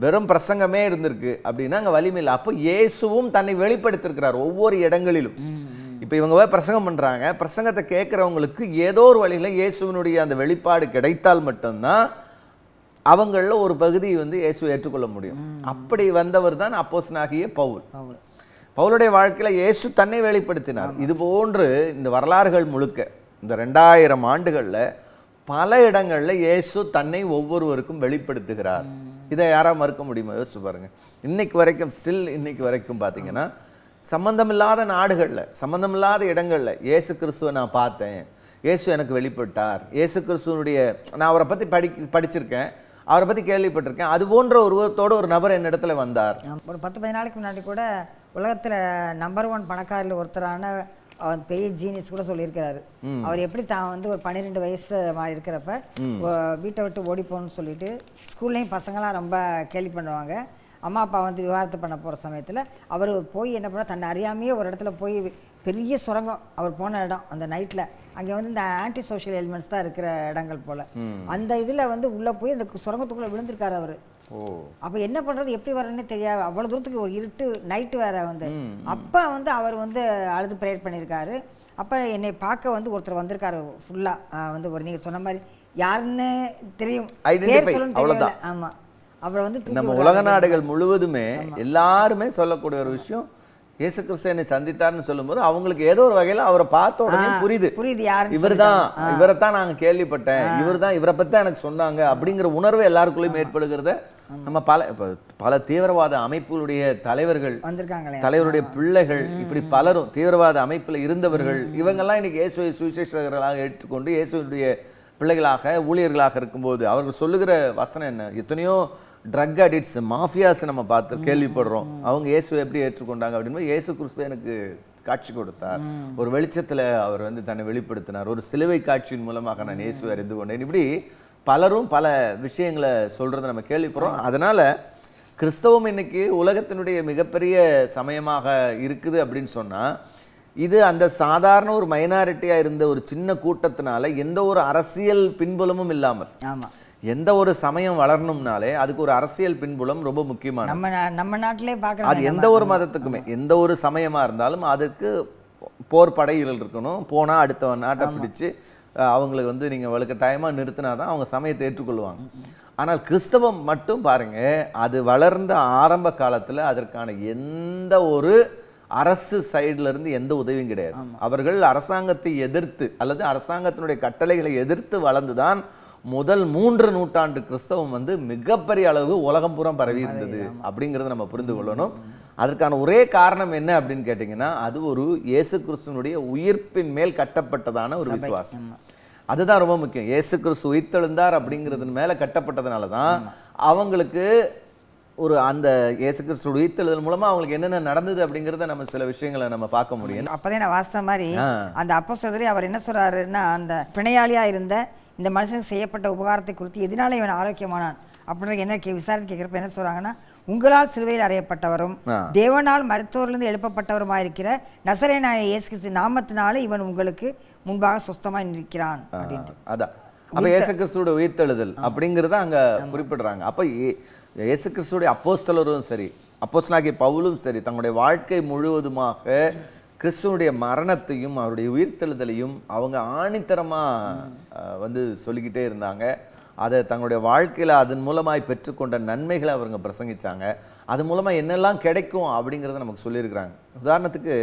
வெறும் பிரசங்கமே இருந்திருக்கு அப்படின்னா அங்கே வலிமை இல்லை. அப்போ இயேசுவும் தன்னை வெளிப்படுத்திருக்கிறார் ஒவ்வொரு இடங்களிலும். இப்போ இவங்க பிரசங்கம் பண்ணுறாங்க, பிரசங்கத்தை கேட்குறவங்களுக்கு ஏதோ ஒரு வழியில் இயேசுவினுடைய அந்த வெளிப்பாடு கிடைத்தால் மட்டும்தான் அவங்களில் ஒரு பகுதி இயேசுவை ஏற்றுக்கொள்ள முடியும். அப்படி வந்தவர் தான் அப்போஸ்தலனாகிய பவுல். பவுலுடைய வாழ்க்கையில் இயேசு தன்னை வெளிப்படுத்தினார். இது போன்று இந்த வரலாறுகள் முழுக்க இந்த 2000 ஆண்டுகளில் பல இடங்களில் இயேசு தன்னை ஒவ்வொருவருக்கும் வெளிப்படுத்துகிறார். இதை யாராவது மறுக்க முடியுமா? யோசிச்சு பாருங்க. இன்னைக்கு வரைக்கும் பார்த்தீங்கன்னா சம்பந்தமில்லாத நாடுகளில், சம்பந்தமில்லாத இடங்களில் இயேசு கிறிஸ்துவை நான் பார்த்தேன், இயேசு எனக்கு வெளிப்பட்டார், இயேசு கிறிஸ்துவனுடைய நான் அவரை பற்றி படிச்சிருக்கேன், அவரை பற்றி கேள்விப்பட்டிருக்கேன், அது போன்ற உருவத்தோடு ஒரு நபர் என்னிடத்துல வந்தார். ஒரு 10-15 நாளைக்கு முன்னாடி கூட உலகத்தில் நம்பர் 1 பணக்காரில் ஒருத்தரான அவர் பெரிய ஜீனியஸ் கூட சொல்லியிருக்கிறாரு. அவர் எப்படி தான் ஒரு 12 வயசு மாதிரி இருக்கிறப்ப வீட்டை விட்டு ஓடி போகணும்னு சொல்லிட்டு ஸ்கூல்லையும் பசங்களாம் ரொம்ப கேள்வி பண்ணுவாங்க. அம்மா அப்பா விவாதத்தை பண்ண போகிற சமயத்தில் அவர் போய் என்ன பண்ண, தன்னை அறியாமையே ஒரு இடத்துல போய் பெரிய சுரங்கம் அவர் போன இடம் அந்த நைட்டில், அங்கே இந்த ஆன்டி சோஷியல் எலிமெண்ட்ஸ் தான் இருக்கிற இடங்கள் போல், அந்த இதில் உள்ளே போய் அந்த சுரங்கத்துக்குள்ளே விழுந்திருக்காரு அவர். அப்போ என்ன பண்ணுறது, எப்படி வர்றதுன்னே தெரியாது, அவ்வளோ தூரத்துக்கு ஒரு இருட்டு நைட்டு வேற அப்போ அவர் அழுது ப்ரேயர் பண்ணியிருக்காரு. அப்போ என்னை பார்க்க ஒருத்தர் வந்திருக்காரு ஃபுல்லாக ஒரு நீங்கள் சொன்ன மாதிரி யாருன்னு தெரியும், பேர் சொல்லணும்னு தெரியல. ஆமாம், அப்புறம் நம்ம உலக நாடுகள் முழுவதுமே எல்லாருமே சொல்லக்கூடிய ஒரு விஷயம், இயேசு கிறிஸ்து என்னை சந்தித்தார்னு சொல்லும்போது அவங்களுக்கு ஏதோ ஒரு வகையில் அவரை பார்த்த உடனே புரியுது இவரைத்தான் நாங்க கேள்விப்பட்டேன், இவரை பத்தி தான் எனக்கு சொன்னாங்க அப்படிங்கிற உணர்வு எல்லாருக்குள்ளேயும் ஏற்படுகிறத நம்ம பல தீவிரவாத அமைப்புகளுடைய தலைவருடைய பிள்ளைகள், இப்படி பலரும் தீவிரவாத அமைப்புல இருந்தவர்கள், இவங்கெல்லாம் இன்னைக்கு இயேசுவை சுவிசேஷகர்களாக ஏற்றுக்கொண்டு இயேசுடைய பிள்ளைகளாக ஊழியர்களாக இருக்கும்போது அவர்கள் சொல்லுகிற வசனம் என்ன, எத்தனையோ ட்ரக் அடிக்ட்ஸ், மாஃபியாஸ் நம்ம பார்த்து கேள்விப்படுறோம், அவங்க இயேசுவை எப்படி ஏற்றுக்கொண்டாங்க அப்படின்னு, இயேசு கிறிஸ்து எனக்கு காட்சி கொடுத்தார், ஒரு வெளிச்சத்தில் அவர் தன்னை வெளிப்படுத்தினார், ஒரு சிலுவை காட்சியின் மூலமாக நான் இயேசுவை அறிந்து கொண்டேன், இப்படி பலரும் பல விஷயங்களை சொல்றதை நம்ம கேள்விப்படுறோம். அதனால கிறிஸ்தவம் இன்னைக்கு உலகத்தினுடைய மிகப்பெரிய சமயமாக இருக்குது அப்படின்னு சொன்னா, இது அந்த சாதாரண ஒரு மைனாரிட்டியா இருந்த ஒரு சின்ன கூட்டத்தினால எந்த ஒரு அரசியல் பின்புலமும் இல்லாமல், எந்த ஒரு சமயம் வளரணும்னாலே அதுக்கு ஒரு அரசியல் பின்புலம் ரொம்ப முக்கியமான, நம்ம நாட்டிலே பார்க்கலாம். அது எந்த ஒரு மதத்துக்குமே எந்த ஒரு சமயமா இருந்தாலும் அதுக்கு போர் படைகள் இருக்கணும், போனா அடுத்த நாட்டை பிடிச்சு அவங்களுக்கு நீங்க வலுக்கட்டாயமா நிறுத்தினாதான் அவங்க சமயத்தை ஏற்றுக்கொள்வாங்க. ஆனால் கிறிஸ்தவம் மட்டும் பாருங்க, அது வளர்ந்த ஆரம்ப காலத்துல அதற்கான எந்த ஒரு அரசு சைடுல இருந்து எந்த உதவியும் கிடையாது. அவர்கள் அரசாங்கத்தை எதிர்த்து அல்லது அரசாங்கத்தினுடைய கட்டளைகளை எதிர்த்து வளர்ந்துதான் முதல் 3 நூற்றாண்டு கிறிஸ்தவம் மிகப்பெரிய அளவு உலகம் பூரா பரவி இருந்தது அப்படிங்கறத நம்ம புரிந்து கொள்ளணும். அதற்கான ஒரே காரணம் என்ன அப்படின்னு கேட்டீங்கன்னா, அது ஒரு இயேசு கிறிஸ்துவனுடைய உயிர்ப்பின் மேல் கட்டப்பட்டதான ஒரு விசுவாசம். அதுதான் ரொம்ப முக்கியம். இயேசு கிறிஸ்து உயிர்த்தெழுந்தார் அப்படிங்கிறதுக்கு மேல கட்டப்பட்டதுனால தான் அவங்களுக்கு ஒரு அந்த இயேசு கிறிஸ்து உயிர்த்தெழுதல் மூலமா அவங்களுக்கு என்னென்ன நடந்தது அப்படிங்கறத நம்ம சில விஷயங்களை நம்ம பார்க்க முடியும். அப்பதே நான் வாசித்த மாதிரி அந்த அப்போஸ்தலரே அவர் என்ன சொல்றாருன்னா, அந்த பிணையாளியா இருந்த இந்த மனுஷனுக்கு செய்யப்பட்ட உபகாரத்தை குறித்து எதனால இவன் ஆரோக்கியமானான் அப்படின்னு என்ன விசாரித்து கேட்கிறப்ப என்ன சொல்றாங்கன்னா, உங்களால் சிலுவையில் அறையப்பட்டவரும் தேவனால் மருத்துவரிலிருந்து எழுப்பப்பட்டவருமாக இருக்கிற நசரேயனாகிய இயேசு கிறிஸ்து நாமத்தினால இவன் உங்களுக்கு முன்பாக சுத்தமாய் நிற்கிறான் அப்படின்ட்டு. அதான் அப்ப இயேசு கிறிஸ்துவோட உயிர்த்தெழுதல் அப்படிங்கிறத அங்க குறிப்பிடுறாங்க. அப்ப இயேசு கிறிஸ்துவோட அப்போஸ்தலரும் சரி, அப்போஸ்தலனாகிய பவுலும் சரி, தங்களுடைய வாழ்க்கை முழுவதுமாக கிறிஸ்துவனுடைய மரணத்தையும் அவருடைய உயிர்த்தெழுதலையும் அவங்க ஆணித்தரமா வந்து சொல்லிக்கிட்டே இருந்தாங்க. அதை தங்களுடைய வாழ்க்கையில அதன் மூலமாய் பெற்றுக்கொண்ட நன்மைகளை அவங்க பிரசங்கிச்சாங்க. அது மூலமா என்னெல்லாம் கிடைக்கும் அப்படிங்கிறத நமக்கு சொல்லியிருக்கிறாங்க. உதாரணத்துக்கு,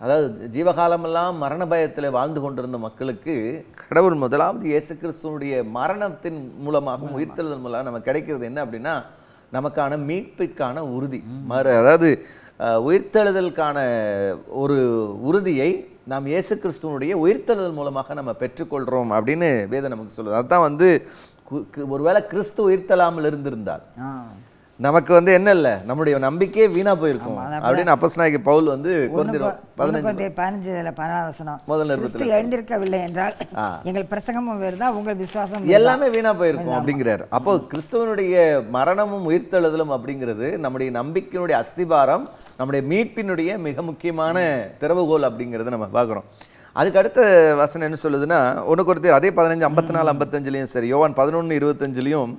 அதாவது ஜீவகாலமெல்லாம் மரண பயத்தில் வாழ்ந்து கொண்டிருந்த மக்களுக்கு கடவுள் முதலாவது இயேசு கிறிஸ்துவனுடைய மரணத்தின் மூலமாகவும் உயிர்த்தெழுதல் மூலம் நமக்கு கிடைக்கிறது என்ன அப்படின்னா, நமக்கான மீட்பிற்கான உறுதி. அதாவது உயிர்த்தெழுதலுக்கான ஒரு உறுதியை நாம் இயேசு கிறிஸ்துவனுடைய உயிர்த்தெழுதல் மூலமாக நம்ம பெற்றுக்கொள்கிறோம் அப்படின்னு வேதம் நமக்கு சொல்லுது. அதுதான் வந்து ஒருவேளை கிறிஸ்து உயிர்த்தெழாமல் இருந்திருந்தால் நமக்கு வந்து என்ன இல்லை, நம்முடைய நம்பிக்கையே வீணா போயிருக்கும் அப்படின்னு அப்போஸ்தலனாகிய பவுல் வந்து எழுந்திருக்கவில்லை என்றால் எங்கள் பிரசங்கமும் வேறுதான், உங்கள் விசுவாசம் எல்லாமே வீணா போயிருக்கும் அப்படிங்கிறார். அப்போ கிறிஸ்துவனுடைய மரணமும் உயிர்த்தெழுதலும் அப்படிங்கிறது நம்முடைய நம்பிக்கையினுடைய அஸ்திபாரம், நம்முடைய மீட்பினுடைய மிக முக்கியமான திறவுகோல் அப்படிங்கிறத நம்ம பார்க்குறோம். அதுக்கு அடுத்த வசனம் என்ன சொல்லுதுன்னா, 1 கொரிந்தியர் அதே 15:54-55 சரி, யோவான் 11:25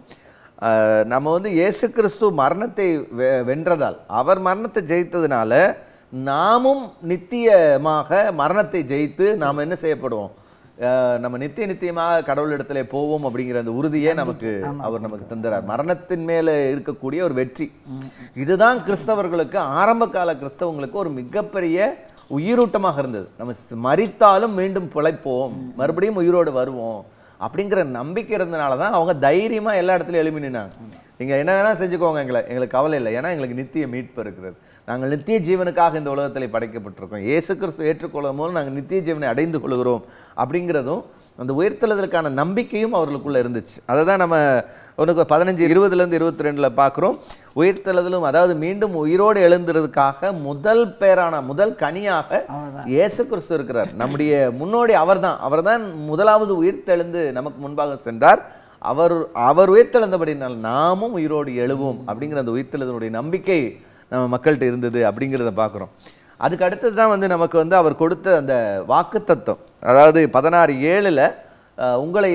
நம்ம வந்து இயேசு கிறிஸ்து மரணத்தை வென்றதால், அவர் மரணத்தை ஜெயித்ததுனால நாமும் நித்தியமாக மரணத்தை ஜெயித்து நாம் என்ன செய்யப்படுவோம், நம்ம நித்தியமாக கடவுளிடத்துல போவோம் அப்படிங்கிற அந்த உறுதியே நமக்கு அவர் நமக்கு தந்துறார். மரணத்தின் மேல இருக்கக்கூடிய ஒரு வெற்றி. இதுதான் கிறிஸ்தவர்களுக்கு, ஆரம்ப கால கிறிஸ்தவங்களுக்கு ஒரு மிகப்பெரிய உயிரூட்டமாக இருந்தது. நம்ம மரித்தாலும் மீண்டும் பிழைப்போம், மறுபடியும் உயிரோடு வருவோம் அப்படிங்கிற நம்பிக்கை இருந்தனால தான் அவங்க தைரியமா எல்லா இடத்துலையும் எழுப்பி நின்னாங்க. நீங்க என்ன வேணா செஞ்சுக்கோங்க, எங்களுக்கு கவலை இல்லை, ஏன்னா எங்களுக்கு நித்திய மீட்பு இருக்கிறது. நாங்கள் நித்திய ஜீவனுக்காக இந்த உலகத்தில் படைக்கப்பட்டிருக்கோம். இயேசு கிறிஸ்து ஏற்றுக்கொள்ளும் போது நாங்கள் நித்திய ஜீவனை அடைந்து கொள்கிறோம் அப்படிங்கிறதும் அந்த உயிர்த்தெழுதலுக்கான நம்பிக்கையும் அவர்களுக்குள்ள இருந்துச்சு. அதை தான் நம்ம 15:20-22 பார்க்குறோம். உயிர்த்தெழுதலும், அதாவது மீண்டும் உயிரோடு எழுந்துறதுக்காக முதல் கனியாக இயேசு கிறிஸ்து இருக்கிறார். நம்முடைய முன்னோடி அவர்தான் முதலாவது உயிர்த்தெழுந்து நமக்கு முன்பாக சென்றார். அவர் உயிர்த்தெழுந்தபடினால் நாமும் உயிரோடு எழுவோம் அப்படிங்கிற அந்த உயிர்த்தெழுதலுடைய நம்பிக்கை நம்ம மக்கள்கிட்ட இருந்தது அப்படிங்கிறத பார்க்குறோம். அதுக்கு அடுத்தது தான் வந்து நமக்கு வந்து அவர் கொடுத்த அந்த வாக்குத்தத்தம். அதாவது 16:7 உங்களை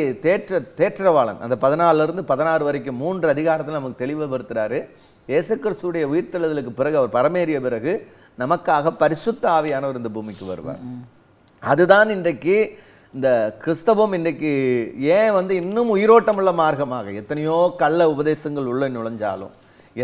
தேற்றவாளன், அந்த 14-16 வரைக்கும் 3 அதிகாரத்தில் நமக்கு தெளிவுபடுத்துறாரு. இயேசு கிறிஸ்துடைய உயிர்த்தெழுதலுக்கு பிறகு, அவர் பரமேறிய பிறகு நமக்காக பரிசுத்த ஆவியானவர் இந்த பூமிக்கு வருவார். அதுதான் இன்றைக்கு இந்த கிறிஸ்தவம் இன்றைக்கு ஏன் வந்து இன்னும் உயிரோட்டமுள்ள மார்க்கமாக, எத்தனையோ கள்ள உபதேசங்கள் உள்ள நுழைஞ்சாலும்,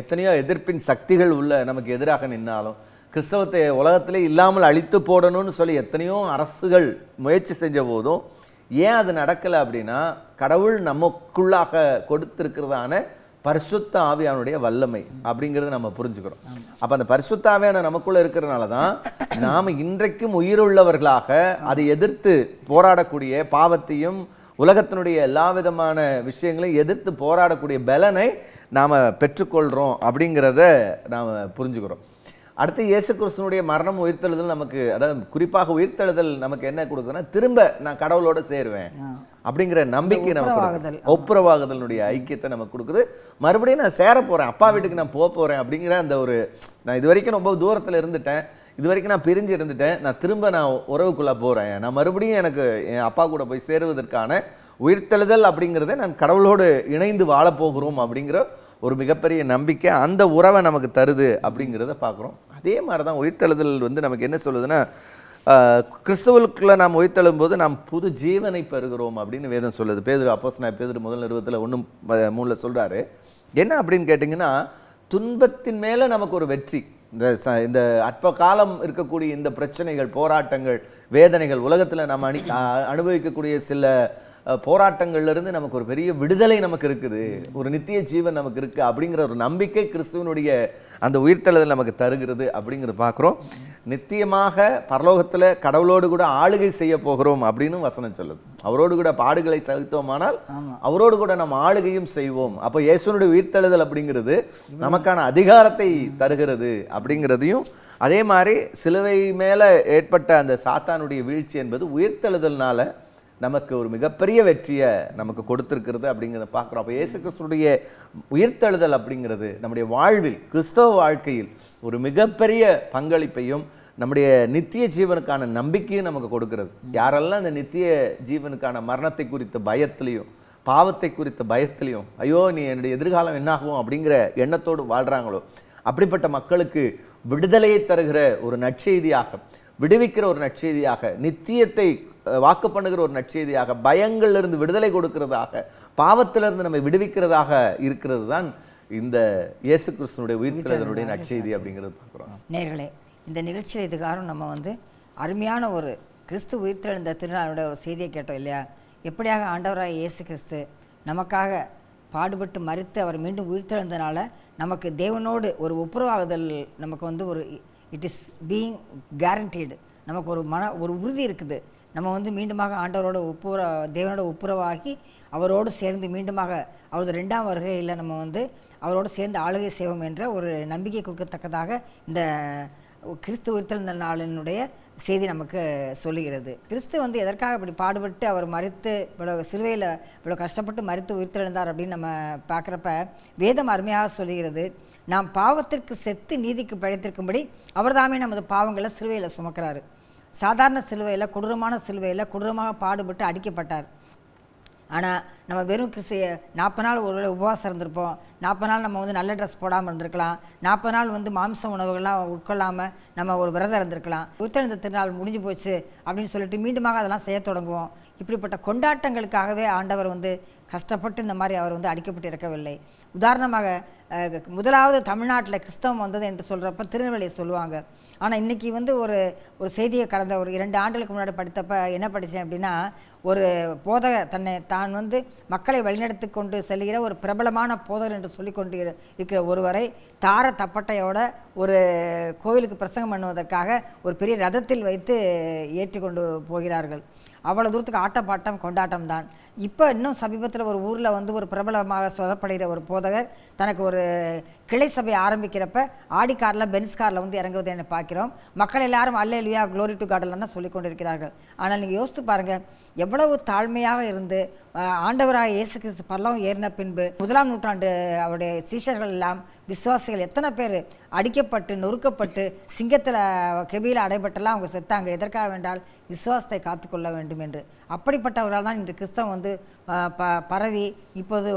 எத்தனையோ எதிர்ப்பின் சக்திகள் உள்ள நமக்கு எதிராக நின்னாலும், கிறிஸ்தவத்தை உலகத்திலே இல்லாமல் அழித்து போடணும்னு சொல்லி எத்தனையோ அரசுகள் முயற்சி செஞ்ச போதும் ஏன் அது நடக்கலை அப்படின்னா, கடவுள் நமக்குள்ளாக கொடுத்திருக்கிறதான பரிசுத்த ஆவியானுடைய வல்லமை அப்படிங்கிறத நம்ம புரிஞ்சுக்கிறோம். அப்போ அந்த பரிசுத்த ஆவியான நமக்குள்ள இருக்கிறதுனால தான் நாம் இன்றைக்கும் உயிருள்ளவர்களாக அதை எதிர்த்து போராடக்கூடிய, பாவத்தையும் உலகத்தினுடைய எல்லா விதமான விஷயங்களையும் எதிர்த்து போராடக்கூடிய பலனை நாம் பெற்றுக்கொள்கிறோம் அப்படிங்கிறத நாம் புரிஞ்சுக்கிறோம். அடுத்து இயேசு கிறிஸ்துனுடைய மரணம் உயிர்த்தெழுதல் நமக்கு, அதாவது குறிப்பாக உயிர்த்தெழுதல் நமக்கு என்ன கொடுக்குதுன்னா, திரும்ப நான் கடவுளோட சேருவேன் அப்படிங்கிற நம்பிக்கை நமக்கு, ஒப்புரவாகுதலுடைய ஐக்கியத்தை நமக்கு கொடுக்குது. மறுபடியும் நான் சேர போறேன், அப்பா வீட்டுக்கு நான் போறேன் அப்படிங்கிற அந்த ஒரு, நான் இது வரைக்கும் ரொம்ப தூரத்தில் இருந்துட்டேன், இது வரைக்கும் நான் பிரிஞ்சு இருந்துட்டேன், நான் திரும்ப நான் உறவுக்குள்ள போறேன், நான் மறுபடியும் எனக்கு என் அப்பா கூட போய் சேருவதற்கான உயிர்த்தெழுதல் அப்படிங்கிறத நான் கடவுளோடு இணைந்து வாழப்போகிறோம் அப்படிங்கிற ஒரு மிகப்பெரிய நம்பிக்கை அந்த உறவை நமக்கு தருது அப்படிங்கிறத பார்க்குறோம். அதே மாதிரி தான் உயிர்த்தெழுதல் வந்து நமக்கு என்ன சொல்லுதுன்னா, கிறிஸ்துவுக்குள்ள நாம் உயிர்த்தெழும் போது நாம் புது ஜீவனை பெறுகிறோம் அப்படின்னு வேதம் சொல்லுது. அப்போஸ்தலனாகிய பேதுரு முதல் நிருபத்தில் 1:3 சொல்றாரு. என்ன அப்படின்னு கேட்டிங்கன்னா, துன்பத்தின் மேலே நமக்கு ஒரு வெற்றி. இந்த அற்ப காலம் இருக்கக்கூடிய இந்த பிரச்சனைகள், போராட்டங்கள், வேதனைகள், உலகத்தில் நம்ம அனுபவிக்கக்கூடிய சில போராட்டங்கள்லேருந்து நமக்கு ஒரு பெரிய விடுதலை நமக்கு இருக்குது, ஒரு நித்திய ஜீவன் நமக்கு இருக்குது அப்படிங்கிற ஒரு நம்பிக்கை கிறிஸ்துவனுடைய அந்த உயிர்த்தெழுதல் நமக்கு தருகிறது அப்படிங்கிறத பார்க்குறோம். நித்தியமாக பரலோகத்தில் கடவுளோடு கூட ஆளுகை செய்ய போகிறோம் அப்படின்னு வசனம் சொல்லுது. அவரோடு கூட பாடுகளை சகித்தோமானால் அவரோடு கூட நம்ம ஆளுகையும் செய்வோம். அப்போ இயேசுனுடைய உயிர்த்தெழுதல் அப்படிங்கிறது நமக்கான அதிகாரத்தை தருகிறது அப்படிங்கிறதையும், அதே மாதிரி சிலுவை மேலே ஏற்பட்ட அந்த சாத்தானுடைய வீழ்ச்சி என்பது உயிர்த்தெழுதல்னால நமக்கு ஒரு மிகப்பெரிய வெற்றியை நமக்கு கொடுத்திருக்கிறது அப்படிங்கிறத பார்க்குறோம். அப்போ இயேசு கிறிஸ்துடைய உயிர்த்தெழுதல் அப்படிங்கிறது நம்முடைய வாழ்வில், கிறிஸ்தவ வாழ்க்கையில் ஒரு மிகப்பெரிய பங்களிப்பையும் நம்முடைய நித்திய ஜீவனுக்கான நம்பிக்கையும் நமக்கு கொடுக்கிறது. யாரெல்லாம் அந்த நித்திய ஜீவனுக்கான மரணத்தை குறித்த பயத்திலையும் பாவத்தை குறித்த பயத்திலையும் ஐயோ நீ என்னுடைய எதிர்காலம் என்னாகும் அப்படிங்கிற எண்ணத்தோடு வாழ்கிறாங்களோ அப்படிப்பட்ட மக்களுக்கு விடுதலையை தருகிற ஒரு நற்செய்தியாக, விடுவிக்கிற ஒரு நற்செய்தியாக, நித்தியத்தை வாக்கு பண்ணுகிற ஒரு நற்செய்தியாக, பயங்களிலிருந்து விடுதலை கொடுக்கிறதாக, பாவத்திலிருந்து நம்மை விடுவிக்கிறதாக இருக்கிறது தான் இந்த இயேசு கிறிஸ்துனுடைய உயிர்த்தெழுதலுடைய நற்செய்தி அப்படிங்கிறது பார்க்குறோம். நேயர்களே, இந்த நிகழ்ச்சியில் இதுக்காரும் நம்ம அருமையான ஒரு கிறிஸ்து உயிர்த்தெழுந்த திருநாளுடைய ஒரு செய்தியை கேட்டோம் இல்லையா? எப்படியாக ஆண்டவராக இயேசு கிறிஸ்து நமக்காக பாடுபட்டு மரித்து அவர் மீண்டும் உயிர்த்தெழுந்தனால நமக்கு தேவனோடு ஒரு ஒப்புரவாகுதல் நமக்கு ஒரு இட் இஸ் பீயிங் கேரண்டீடு. நமக்கு ஒரு உறுதி இருக்குது. நம்ம மீண்டுமாக ஆண்டவரோட தேவனோட ஒப்புரவாகி அவரோடு சேர்ந்து மீண்டுமாக அவரது 2ஆம் வருகையில் நம்ம அவரோடு சேர்ந்து ஆளுகை செய்வோம் என்ற ஒரு நம்பிக்கை கொடுக்கத்தக்கதாக இந்த கிறிஸ்து உயிர்த்தெழுந்த நாளினுடைய செய்தி நமக்கு சொல்லுகிறது. கிறிஸ்து எதற்காக இப்படி பாடுபட்டு அவர் மரித்து இவ்வளோ சிலுவையில் இவ்வளோ கஷ்டப்பட்டு மரித்து உயிர்த்தெழுந்தார் அப்படின்னு நம்ம பார்க்குறப்ப வேதம் அருமையாக சொல்லுகிறது. நாம் பாவத்திற்கு செத்து நீதிக்கு பிழைத்திருக்கும்படி அவர் தாமே நமது பாவங்களை சிலுவையில் சுமக்கிறாரு. சாதாரண சிலுவையில் கொடூரமான சிலுவையில் கொடூரமாக பாடுபட்டு அடிக்கப்பட்டார். ஆனால் நம்ம வெறும் 40 நாள் ஒரு உபவாசம் இருந்திருப்போம். 40 நாள் நம்ம நல்ல ட்ரெஸ் போடாமல் இருந்திருக்கலாம். 40 நாள் மாംச உணவுகள்லாம் உட்கொள்ளாமல் நம்ம ஒரு விரதம் இருந்திருக்கலாம். உயிர்த்தெழுந்த திருநாள் முடிஞ்சு போச்சு அப்படின்னு சொல்லிட்டு மீண்டுமாக அதெல்லாம் செய்ய தொடங்குவோம். இப்படிப்பட்ட கொண்டாட்டங்களுக்காகவே ஆண்டவர் கஷ்டப்பட்டு இந்த மாதிரி அவர் அடிக்கப்பட்டு இருக்கவில்லை. உதாரணமாக முதலாவது தமிழ்நாட்டில் கிறிஸ்தவம் வந்தது என்று சொல்கிறப்ப திருநெல்வேலியை சொல்லுவாங்க. ஆனால் இன்றைக்கி ஒரு செய்தியை கடந்த ஒரு 2 ஆண்டுகளுக்கு முன்னாடி படித்தப்ப என்ன படித்தேன் அப்படின்னா, ஒரு போதகர் தான் மக்களை வழிநடத்தி கொண்டு செல்கிற ஒரு பிரபலமான போதகர் என்று சொல்லி கொண்டு இருக்கிற ஒருவரை தார தப்பட்டையோட ஒரு கோவிலுக்கு பிரசங்கம் பண்ணுவதற்காக ஒரு பெரிய ரதத்தில் வைத்து ஏற்றி கொண்டு போகிறார்கள். அவ்வளோ தூரத்துக்கு ஆட்டப்பாட்டம் கொண்டாட்டம் தான். இப்போ இன்னும் சமீபத்தில் ஒரு ஊரில் ஒரு பிரபலமாக சொல்லப்படுகிற ஒரு போதகர் தனக்கு ஒரு கிளை சபை ஆரம்பிக்கிறப்ப ஆடி காரில் பென்ஸ் காரில் இறங்குவதை என்ன பார்க்கிறோம். மக்கள் எல்லாரும் அல்லேலூயா க்ளோரி டு காடெல்லாம் தான் சொல்லி கொண்டிருக்கிறார்கள். ஆனால் நீங்கள் யோசித்து பாருங்கள், எவ்வளவு தாழ்மையாக இருந்து ஆண்டவராக இயேசு கிறிஸ்து பரலோகம் ஏறின பின்பு 1ஆம் நூற்றாண்டு அவருடைய சீஷர்கள் எல்லாம் விசுவாசிகள் எத்தனை பேர் அடிக்கப்பட்டு நொறுக்கப்பட்டு சிங்கத்தில் கெபியில் அடைபட்டெல்லாம் அவங்க செத்தாங்க. எதற்காக வேண்டால் விசுவாசத்தை காத்துக்கொள்ள வேண்டும் என்று. அப்படிப்பட்டவர்களால் தான் இன்று கிறிஸ்தவம் பரவி இப்போது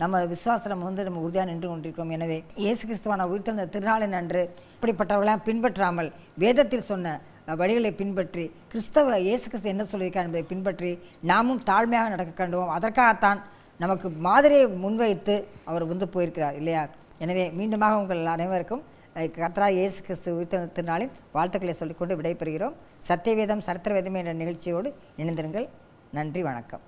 நம்ம விசுவாசம் நம்ம உறுதியாக நின்று கொண்டிருக்கிறோம். எனவே இயேசு கிறிஸ்துவான உயிர்த்தெழுந்த திருநாளின் அன்று இப்படிப்பட்டவர்களாம் பின்பற்றாமல் வேதத்தில் சொன்ன வழிகளை பின்பற்றி கிறிஸ்தவ இயேசு கிறிஸ்து என்ன சொல்லியிருக்கார் என்பதை பின்பற்றி நாமும் தாழ்மையாக நடக்க கண்டுவோம். அதற்காகத்தான் நமக்கு மாதிரியை முன்வைத்து அவர் போயிருக்கிறார் இல்லையா? எனவே மீண்டுமாக உங்கள் அனைவருக்கும் கர்த்தராகிய இயேசு கிறிஸ்து உயிர்த்தெழுந்த திருநாளின் வாழ்த்துக்களை சொல்லிக்கொண்டு விடைபெறுகிறோம். சத்தியவேதம் சரித்திர வேதம் என்ற நிகழ்ச்சியோடு இணைந்திருங்கள். நன்றி, வணக்கம்.